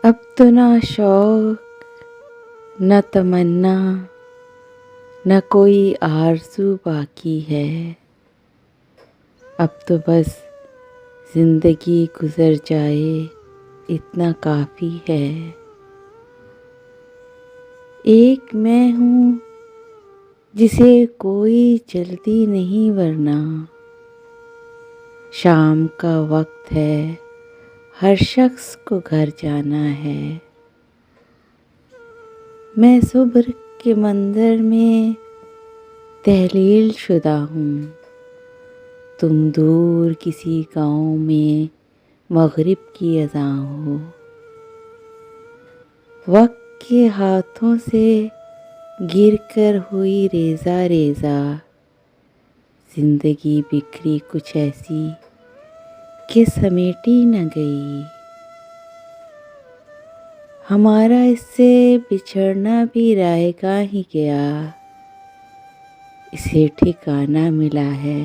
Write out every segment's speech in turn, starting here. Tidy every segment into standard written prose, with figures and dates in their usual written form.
अब तो ना शौक, न तमन्ना, न कोई आरज़ू बाकी है। अब तो बस ज़िंदगी गुज़र जाए इतना काफ़ी है। एक मैं हूँ जिसे कोई जल्दी नहीं, वरना शाम का वक्त है, हर शख्स को घर जाना है। मैं सुबह के मंदिर में तहलील शुदा हूँ, तुम दूर किसी गाँव में मग़रिब की अज़ां हो। वक्त के हाथों से गिर कर हुई रेज़ा रेज़ा, ज़िंदगी बिखरी कुछ ऐसी कि समेटी न गई। हमारा इससे बिछड़ना भी रायगा ही गया, इसे ठिकाना मिला है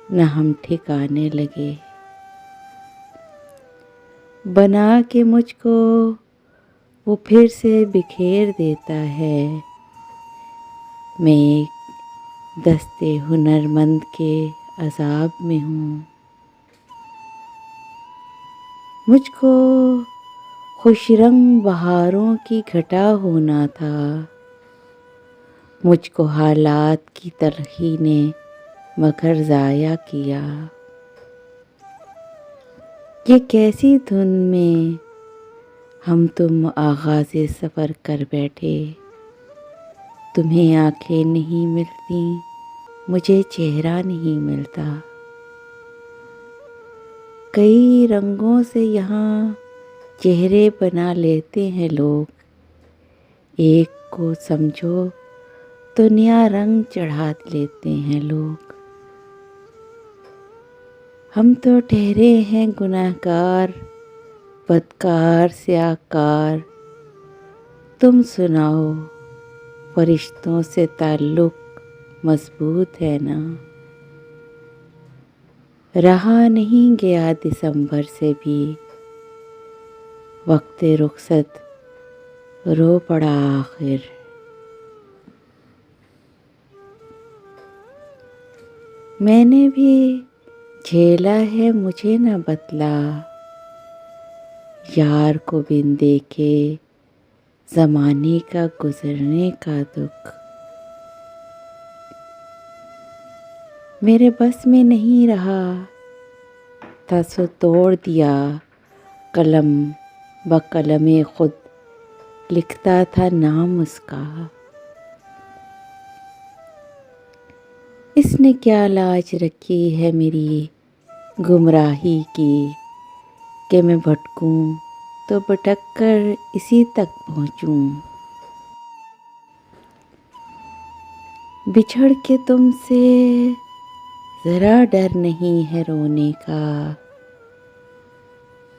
न हम ठिकाने लगे। बना के मुझको वो फिर से बिखेर देता है, मैं एक दस्ते हुनरमंद के अज़ाब में हूँ। मुझको खुशरंग बहारों की घटा होना था, मुझको हालात की तलख़ी ने मगर ज़ाया किया। ये कैसी धुन में हम तुम आगाज़े सफ़र कर बैठे, तुम्हें आँखें नहीं मिलती, मुझे चेहरा नहीं मिलता। कई रंगों से यहाँ चेहरे बना लेते हैं लोग, एक को समझो तो नया रंग चढ़ा लेते हैं लोग। हम तो ठहरे हैं गुनहगार, बदकार स्याकार, तुम सुनाओ फरिश्तों से ताल्लुक़ मज़बूत है ना। रहा नहीं गया दिसंबर से भी, वक़्ते रुख़सत रो पड़ा आखिर। मैंने भी झेला है मुझे न बतला, यार को बिन देखे ज़माने का गुज़रने का दुख। मेरे बस में नहीं रहा था सो तोड़ दिया, कलम ब कलमे खुद लिखता था नाम उसका। इसने क्या लाज रखी है मेरी गुमराही की, कि मैं भटकूं तो भटक कर इसी तक पहुँचूं। बिछड़ के तुमसे ज़रा डर नहीं है रोने का,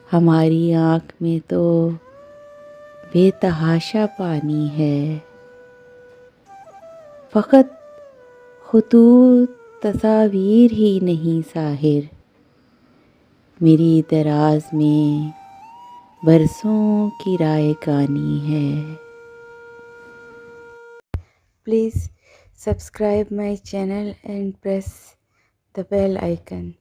हमारी आँख में तो बेतहाशा पानी है। फ़क़त ख़ुतूत तस्वीर ही नहीं साहिर, मेरी दराज़ में बरसों की रायगानी है। Please subscribe my channel and press the bell icon.